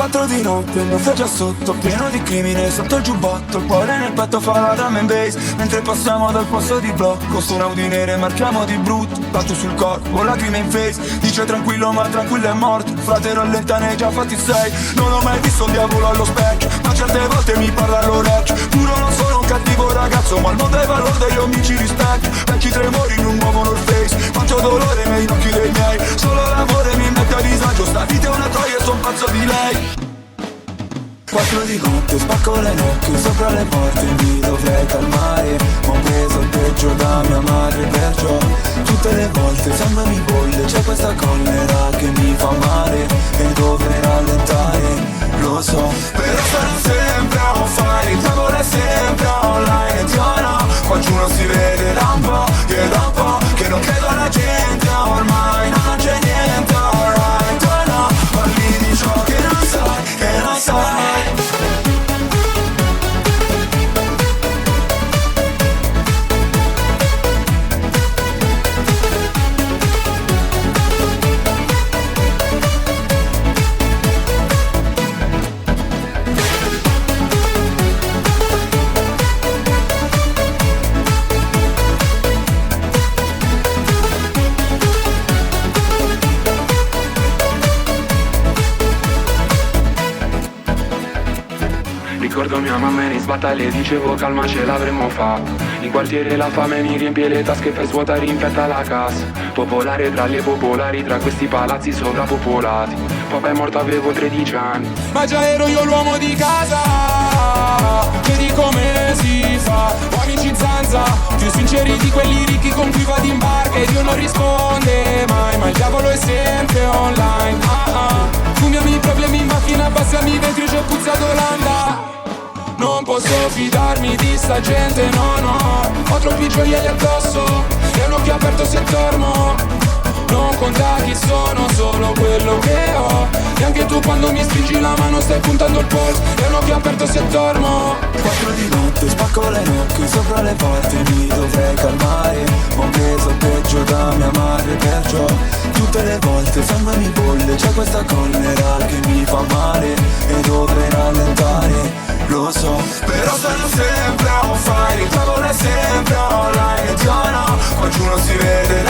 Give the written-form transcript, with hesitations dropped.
4 di notte, il mio già sotto, pieno di crimine, sotto il giubbotto, il cuore nel petto fa la drum and bass. Mentre passiamo dal posto di blocco, su un Audi nere marchiamo di brutto, tatu sul corpo, lacrime in face. Dice tranquillo ma tranquillo è morto, frate rallenta ne hai già fatti 6. Non ho mai visto un diavolo allo specchio, ma certe volte mi parla all'orecchio. Giuro non sono un cattivo ragazzo, ma il mondo è valore degli amici rispecchio. Vecchi tremori in un nuovo North Face, quanto dolore negli occhi dei miei. Solo l'amore mi mette a disagio, sta vita è una troia e son pazzo di lei. 4 di notte, spacco le nocche sopra le porte, mi dovrei calmare. Ma ho preso il peggio da mia madre, perciò tutte le volte sangue mi bolle. C'è questa collera che mi fa male e dovrei rallentare, lo so. Però sono sempre on fire, il tavolo è sempre online. E Tiana, qua giù non si vede da un po', che da un po' che non credo alla gente ormai. Non c'è niente, alright, oh no, parli di ciò che non sai, che non sai. Ricordo mia mamma mi sbatta e le dicevo calma ce l'avremmo fatta. In quartiere la fame mi riempie le tasche per svuotare in fretta la cassa. Popolare tra le popolari, tra questi palazzi sovrappopolati. Papà è morto avevo 13 anni, ma già ero io l'uomo di casa. Vedi come si fa, ho amici zanza, più sinceri di quelli ricchi con cui vado in barca. E Dio non risponde mai, ma il diavolo è sempre online. Fumiami i problemi in macchina, abbassami i vetri, c'è puzza d'Olanda. Non posso fidarmi di sta gente, no no. Ho troppi gioielli addosso e un occhio aperto se dormo. Non conta chi sono, solo quello che ho. E anche tu quando mi stringi la mano stai puntando il polso. E un occhio aperto se dormo. 4 di notte, spacco le nocche sopra le porte, mi dovrei calmare. Ho preso il peggio da mia madre, perciò tutte le volte sangue mi bolle. C'è questa collera che mi fa male e dovrei rallentare, lo so. Però sono sempre on fire, il tavolo è sempre online. E Tiana, qua giù non si vede